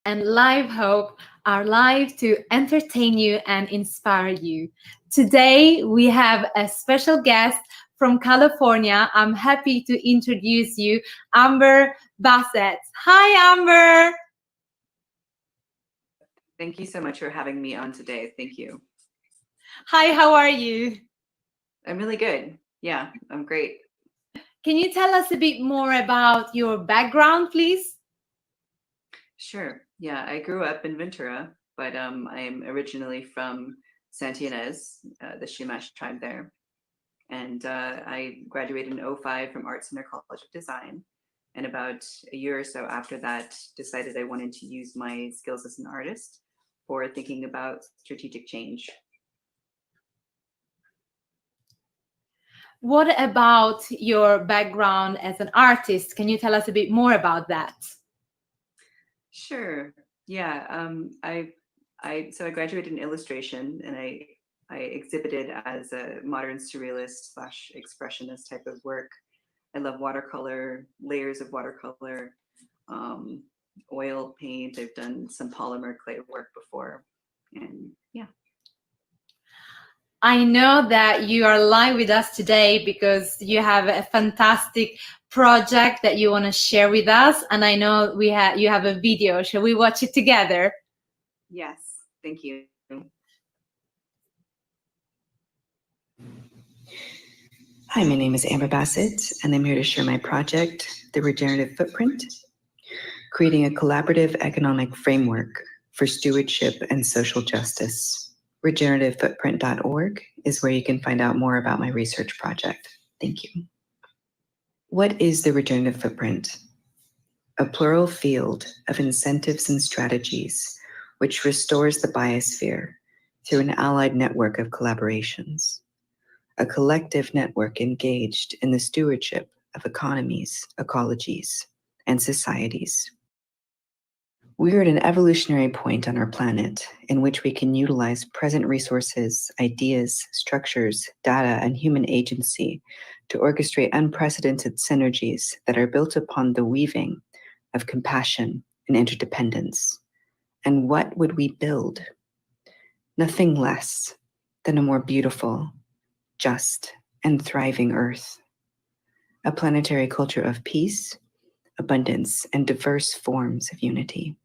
and Live Hope are live to entertain you and inspire you. Today, we have a special guest from California. I'm happy to introduce you, Amber Bassett. Hi, Amber. Thank you so much for having me on today. Thank you. Hi, how are you? I'm really good. Yeah, I'm great. Can you tell us a bit more about your background, please? Sure. Yeah, I grew up in Ventura, but I'm originally from Santa Ynez, the Chumash tribe there. And I graduated in '05 from Art Center College of Design. And about a year or so after that, decided I wanted to use my skills as an artist for thinking about strategic change. What about your background as an artist? Can you tell us a bit more about that? Sure. Yeah. I graduated in illustration, and I exhibited as a modern surrealist slash expressionist type of work. I love watercolor, layers of watercolor, um, oil paint. I've done some polymer clay work before, and yeah. I know that you are live with us today because you have a fantastic project that you want to share with us, and I know you have a video. Shall we watch it together? Yes. Thank you. Hi, my name is Amber Bassett, and I'm here to share my project, The Regenerative Footprint, creating a collaborative economic framework for stewardship and social justice. Regenerativefootprint.org is where you can find out more about my research project. Thank you. What is the regenerative footprint? A plural field of incentives and strategies which restores the biosphere through an allied network of collaborations. A collective network engaged in the stewardship of economies, ecologies, and societies. We are at an evolutionary point on our planet in which we can utilize present resources, ideas, structures, data, and human agency to orchestrate unprecedented synergies that are built upon the weaving of compassion and interdependence. And what would we build? Nothing less than a more beautiful, just, and thriving Earth. A planetary culture of peace, abundance, and diverse forms of unity.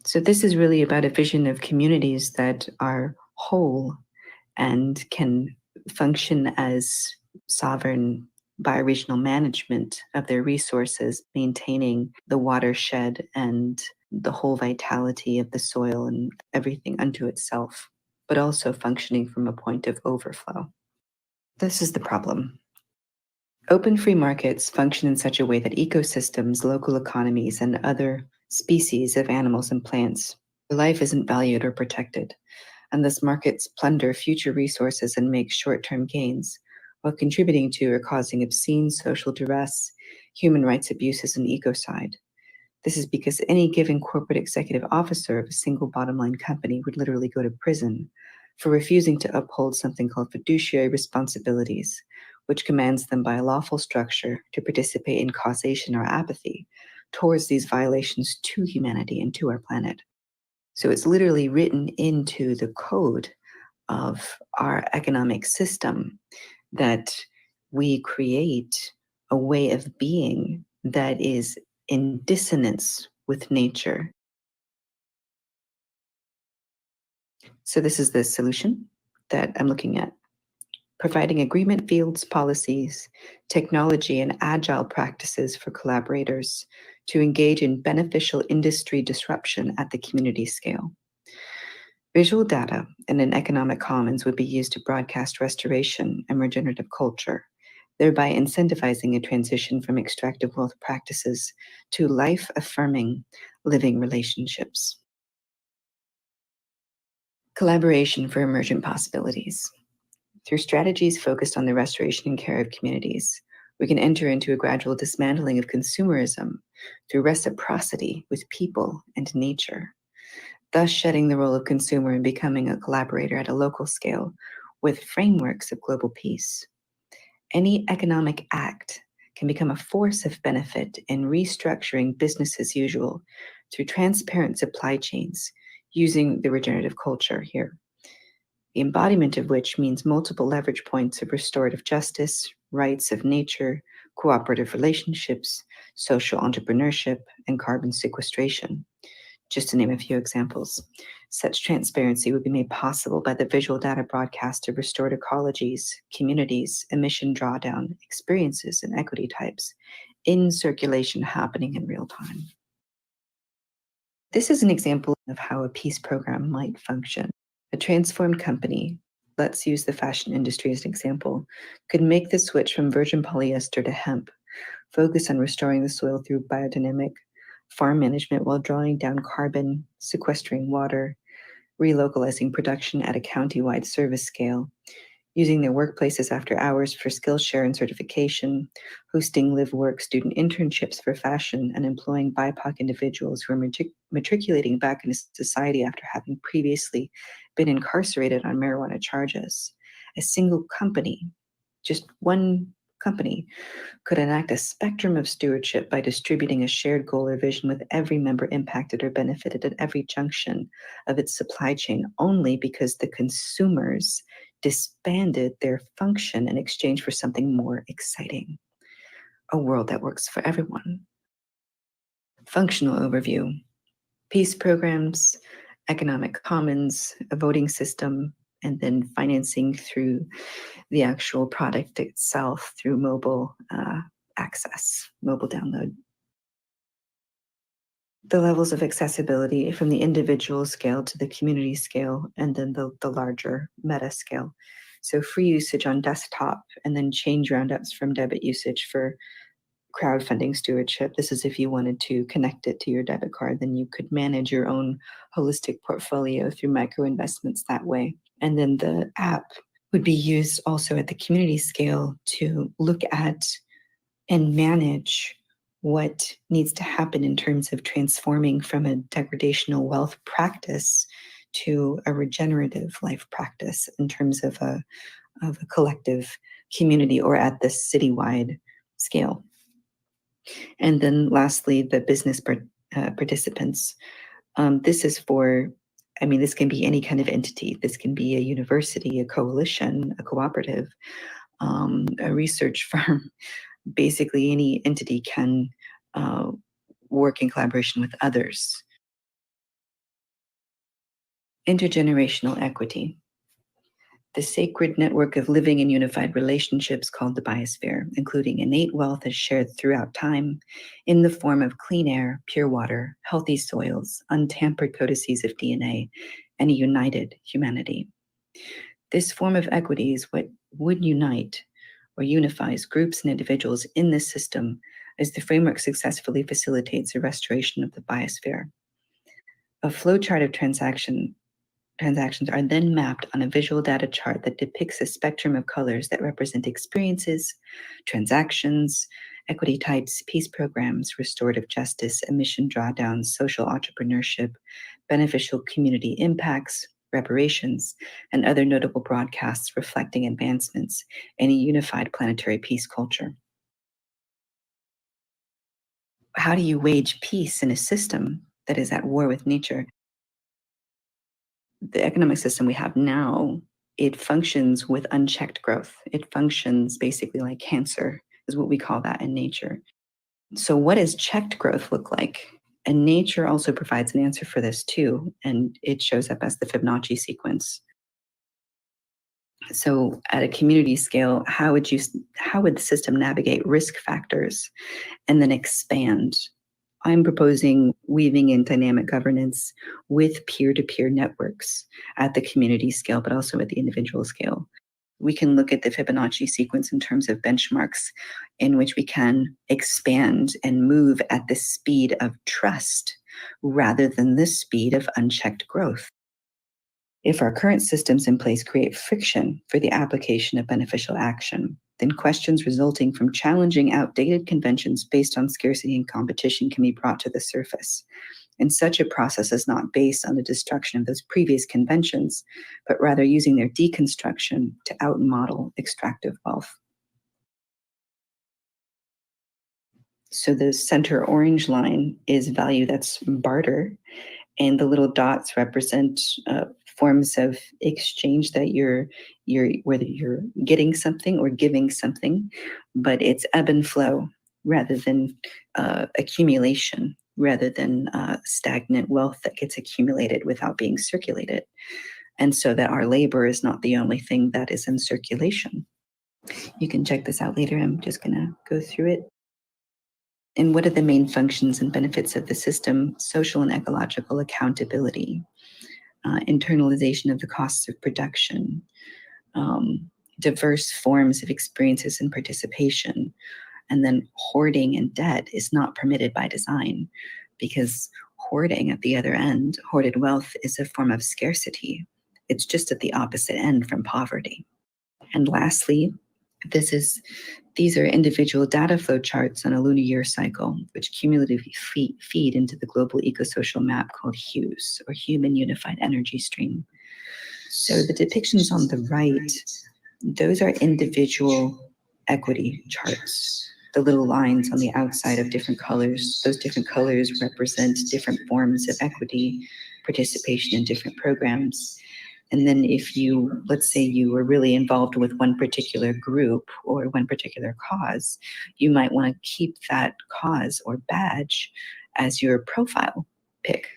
So this is really about a vision of communities that are whole and can function as sovereign bioregional management of their resources, maintaining the watershed and the whole vitality of the soil and everything unto itself, but also functioning from a point of overflow. This is the problem. Open free markets function in such a way that ecosystems, local economies, and other species of animals and plants, their life isn't valued or protected, and thus markets plunder future resources and make short-term gains, while contributing to or causing obscene social duress, human rights abuses, and ecocide. This is because any given corporate executive officer of a single bottom-line company would literally go to prison for refusing to uphold something called fiduciary responsibilities, which commands them by a lawful structure to participate in causation or apathy towards these violations to humanity and to our planet. So it's literally written into the code of our economic system that we create a way of being that is in dissonance with nature. So this is the solution that I'm looking at. Providing agreement fields, policies, technology, and agile practices for collaborators to engage in beneficial industry disruption at the community scale. Visual data and an economic commons would be used to broadcast restoration and regenerative culture, thereby incentivizing a transition from extractive wealth practices to life-affirming living relationships. Collaboration for emergent possibilities. Through strategies focused on the restoration and care of communities, we can enter into a gradual dismantling of consumerism through reciprocity with people and nature, thus shedding the role of consumer and becoming a collaborator at a local scale with frameworks of global peace. Any economic act can become a force of benefit in restructuring business as usual through transparent supply chains using the regenerative culture here, the embodiment of which means multiple leverage points of restorative justice, rights of nature, cooperative relationships, social entrepreneurship, and carbon sequestration, just to name a few examples. Such transparency would be made possible by the visual data broadcast of restored ecologies, communities, emission drawdown, experiences, and equity types in circulation happening in real time. This is an example of how a peace program might function. A transformed company, let's use the fashion industry as an example, could make the switch from virgin polyester to hemp, focus on restoring the soil through biodynamic farm management while drawing down carbon, sequestering water, relocalizing production at a county-wide service scale, using their workplaces after hours for skill share and certification, hosting live-work student internships for fashion, and employing BIPOC individuals who are matriculating back into society after having previously been incarcerated on marijuana charges. A single company, just one company, could enact a spectrum of stewardship by distributing a shared goal or vision with every member impacted or benefited at every junction of its supply chain only because the consumers disbanded their function in exchange for something more exciting, a world that works for everyone. Functional overview: peace programs, economic commons, a voting system, and then financing through the actual product itself through mobile access, mobile download. The levels of accessibility from the individual scale to the community scale, and then the larger meta scale. So free usage on desktop, and then change roundups from debit usage for crowdfunding stewardship. This is if you wanted to connect it to your debit card, then you could manage your own holistic portfolio through micro investments that way. And then the app would be used also at the community scale to look at and manage what needs to happen in terms of transforming from a degradational wealth practice to a regenerative life practice in terms of a collective community or at the citywide scale. And then lastly, the business participants. This is for, this can be any kind of entity. This can be a university, a coalition, a cooperative, a research firm. Basically, any entity can work in collaboration with others. Intergenerational equity. The sacred network of living and unified relationships called the biosphere, including innate wealth is shared throughout time in the form of clean air, pure water, healthy soils, untampered codices of DNA, and a united humanity. This form of equity is what would unite or unifies groups and individuals in this system as the framework successfully facilitates the restoration of the biosphere. A flowchart of transactions are then mapped on a visual data chart that depicts a spectrum of colors that represent experiences, transactions, equity types, peace programs, restorative justice, emission drawdowns, social entrepreneurship, beneficial community impacts, reparations, and other notable broadcasts reflecting advancements in a unified planetary peace culture. How do you wage peace in a system that is at war with nature? The economic system we have now, it functions with unchecked growth. It functions basically like cancer, is what we call that in nature. So what does checked growth look like? And nature also provides an answer for this too, and it shows up as the Fibonacci sequence. So at a community scale, how would the system navigate risk factors and then expand? I'm proposing weaving in dynamic governance with peer-to-peer networks at the community scale, but also at the individual scale. We can look at the Fibonacci sequence in terms of benchmarks in which we can expand and move at the speed of trust rather than the speed of unchecked growth. If our current systems in place create friction for the application of beneficial action, then questions resulting from challenging outdated conventions based on scarcity and competition can be brought to the surface. And such a process is not based on the destruction of those previous conventions, but rather using their deconstruction to outmodel extractive wealth. So the center orange line is value that's barter, and the little dots represent forms of exchange that you're whether you're getting something or giving something, but it's ebb and flow rather than accumulation, rather than stagnant wealth that gets accumulated without being circulated. And so that our labor is not the only thing that is in circulation. You can check this out later. I'm just going to go through it. And what are the main functions and benefits of the system? Social and ecological accountability, internalization of the costs of production, diverse forms of experiences and participation. And then hoarding and debt is not permitted by design, because hoarding at the other end, hoarded wealth, is a form of scarcity. It's just at the opposite end from poverty. And lastly, these are individual data flow charts on a lunar year cycle, which cumulatively feed into the global ecosocial map called HUES, or Human Unified Energy Stream. So the depictions on the right, those are individual equity charts. The little lines on the outside of different colors, those different colors represent different forms of equity, participation in different programs. And then if you, let's say you were really involved with one particular group or one particular cause, you might want to keep that cause or badge as your profile pic.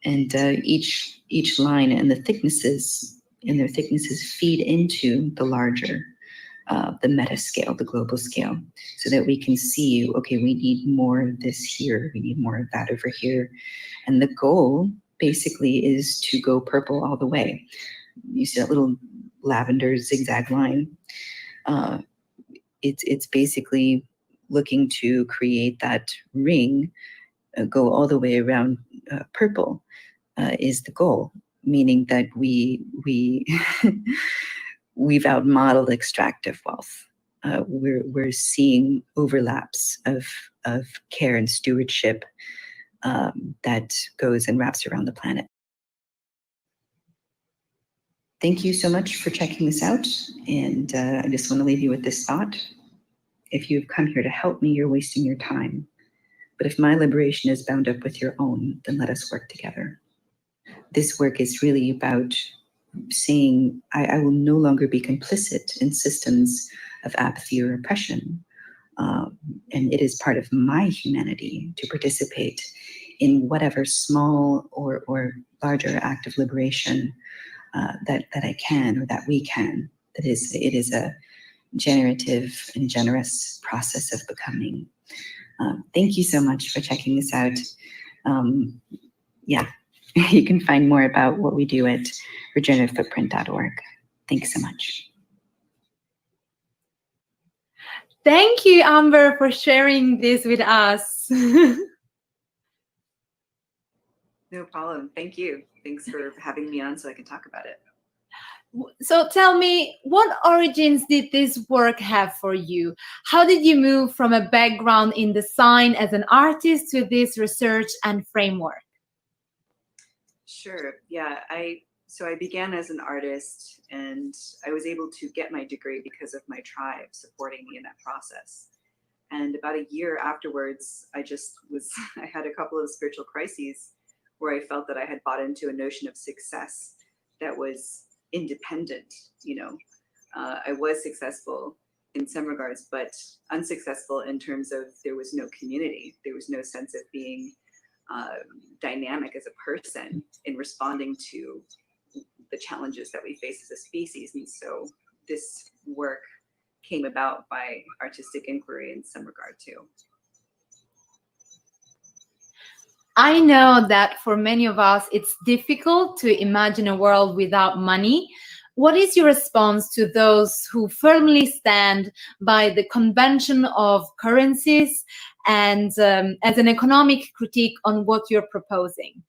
And each line and their thicknesses feed into the larger, the meta scale, the global scale, so that we can see, okay, we need more of this here, we need more of that over here. And the goal basically is to go purple all the way. You see that little lavender zigzag line? It's basically looking to create that ring, go all the way around purple is the goal, meaning that we've outmodeled extractive wealth. We're seeing overlaps of care and stewardship that goes and wraps around the planet. Thank you so much for checking this out. And I just want to leave you with this thought. If you've come here to help me, you're wasting your time. But if my liberation is bound up with your own, then let us work together. This work is really about saying, I will no longer be complicit in systems of apathy or oppression. And it is part of my humanity to participate in whatever small or larger act of liberation that I can, or that we can. It is a generative and generous process of becoming. Thank you so much for checking this out. You can find more about what we do at regenerativefootprint.org. Thanks so much. Thank you, Amber, for sharing this with us. No problem. Thank you. Thanks for having me on so I can talk about it. So tell me, what origins did this work have for you? How did you move from a background in design as an artist to this research and framework? Sure. Yeah. So I began as an artist, and I was able to get my degree because of my tribe supporting me in that process. And about a year afterwards, I had a couple of spiritual crises where I felt that I had bought into a notion of success that was independent. I was successful in some regards, but unsuccessful in terms of there was no community. There was no sense of being dynamic as a person in responding to the challenges that we face as a species. And so this work came about by artistic inquiry in some regard too. I know that for many of us, it's difficult to imagine a world without money. What is your response to those who firmly stand by the convention of currencies and as an economic critique on what you're proposing?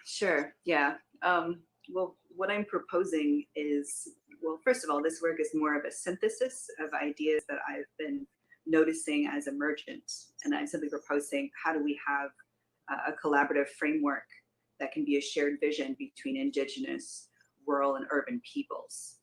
Sure. Yeah. Well, what I'm proposing is, first of all, this work is more of a synthesis of ideas that I've been noticing as emergent. And I'm simply proposing, how do we have a collaborative framework that can be a shared vision between indigenous, rural, and urban peoples?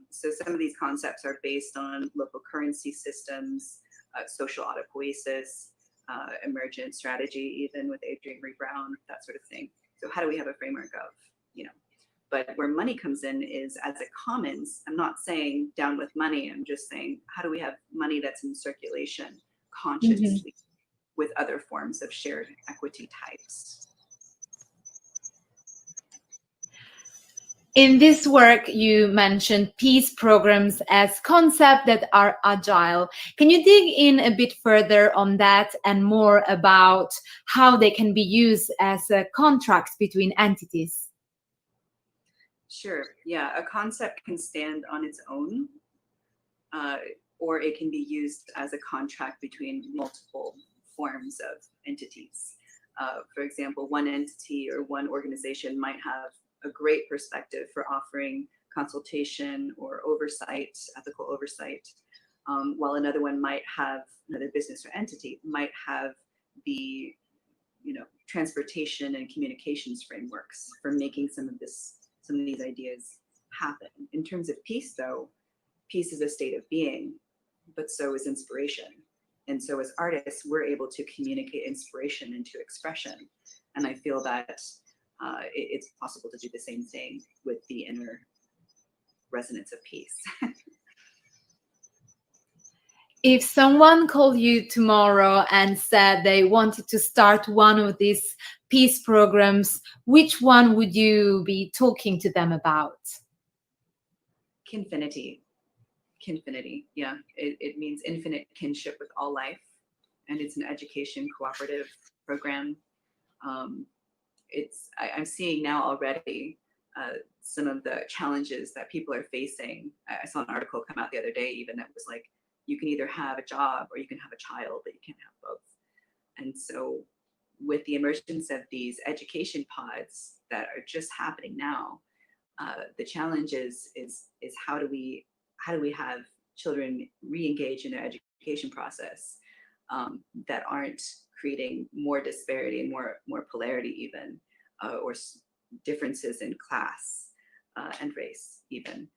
So some of these concepts are based on local currency systems, social autopoiesis, emergent strategy, even with Adrienne Marie Brown, that sort of thing. So how do we have a framework of, but where money comes in is as a commons. I'm not saying down with money. I'm just saying, how do we have money that's in circulation consciously with other forms of shared equity types? In this work, you mentioned peace programs as concepts that are agile. Can you dig in a bit further on that and more about how they can be used as contracts between entities? Sure. Yeah, a concept can stand on its own, or it can be used as a contract between multiple forms of entities. For example, one entity or one organization might have a great perspective for offering consultation or oversight, ethical oversight, while another one might have, another business or entity might have the transportation and communications frameworks for making some of these ideas happen. In terms of peace, though, peace is a state of being, but so is inspiration. And so as artists, we're able to communicate inspiration into expression. And I feel that it's possible to do the same thing with the inner resonance of peace. If someone called you tomorrow and said they wanted to start one of these peace programs, which one would you be talking to them about? Confinity. Confinity, yeah. It means infinite kinship with all life. And it's an education cooperative program. I'm seeing now already some of the challenges that people are facing. I saw an article come out the other day even that was like, you can either have a job or you can have a child, but you can't have both. And so with the emergence of these education pods that are just happening now, the challenge is how do we have children re-engage in their education process that aren't creating more disparity and more polarity even, or differences in class and race even.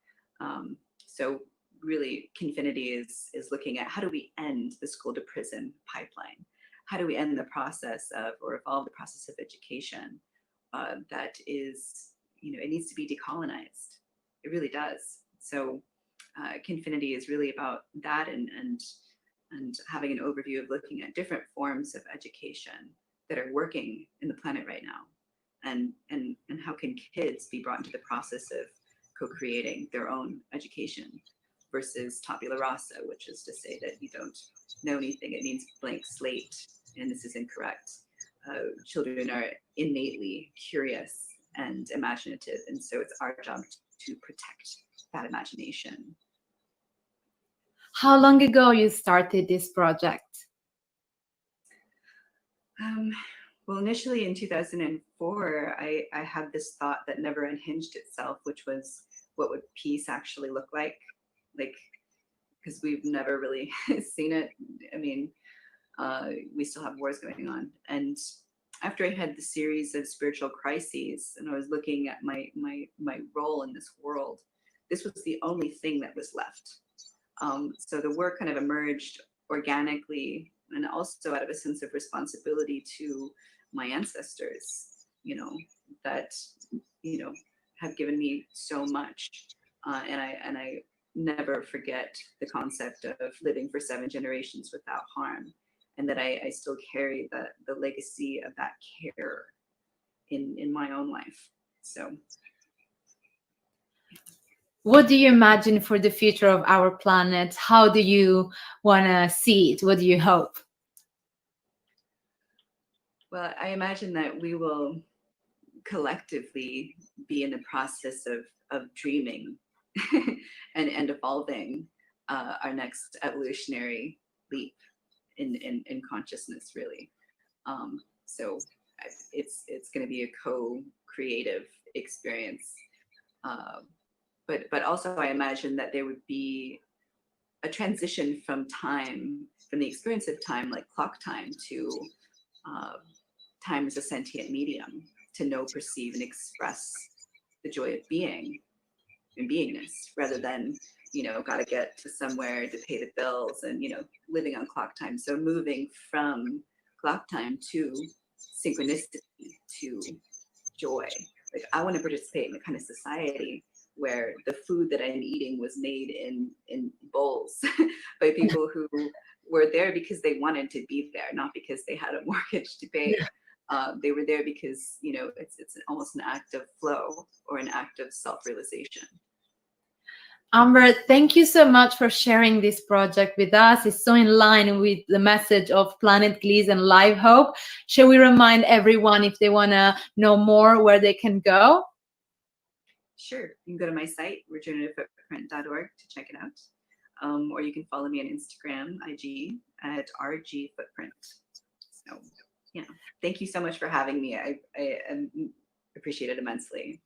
So really, Confinity is looking at how do we end the school to prison pipeline? How do we end the process of, or evolve the process of education that is, it needs to be decolonized. It really does. So Confinity is really about that and having an overview of looking at different forms of education that are working in the planet right now. And how can kids be brought into the process of co-creating their own education versus tabula rasa, which is to say that you don't know anything. It means blank slate, and this is incorrect. Children are innately curious and imaginative, and so it's our job to protect that imagination. How long ago you started this project? Well, initially in 2004, I had this thought that never unhinged itself, which was, what would peace actually look like? Because we've never really seen it. I mean, we still have wars going on. And after I had the series of spiritual crises, and I was looking at my role in this world, this was the only thing that was left. So the work kind of emerged organically, and also out of a sense of responsibility to my ancestors, that have given me so much, and I never forget the concept of living for 7 generations without harm, and that I still carry the legacy of that care in my own life. So. What do you imagine for the future of our planet? How do you want to see it? What do you hope? Well, I imagine that we will collectively be in the process of dreaming and evolving our next evolutionary leap in consciousness, really. So it's going to be a co-creative experience. But also I imagine that there would be a transition from the experience of time, like clock time, to time as a sentient medium, to know, perceive, and express the joy of being and beingness, rather than got to get to somewhere to pay the bills and, living on clock time. So moving from clock time to synchronicity to joy. Like, I want to participate in a kind of society where the food that I'm eating was made in bowls by people who were there because they wanted to be there, not because they had a mortgage to pay. They were there because, it's almost an act of flow or an act of self-realization. Amber, thank you so much for sharing this project with us. It's so in line with the message of Planet Gliss and Live Hope. Shall we remind everyone, if they want to know more, where they can go? Sure. You can go to my site, regenerativefootprint.org, to check it out. Or you can follow me on Instagram, IG, at RGFootprint. So, yeah. Thank you so much for having me. I appreciate it immensely.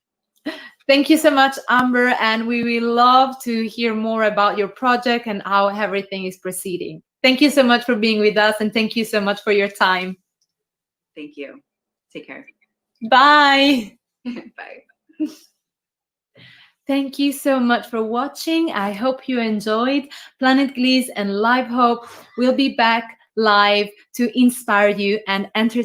Thank you so much, Amber, and we will love to hear more about your project and how everything is proceeding. Thank you so much for being with us, and thank you so much for your time. Thank you. Take care. Bye. Bye. Thank you so much for watching. I hope you enjoyed. Planet Gliss and Live Hope will be back live to inspire you and entertain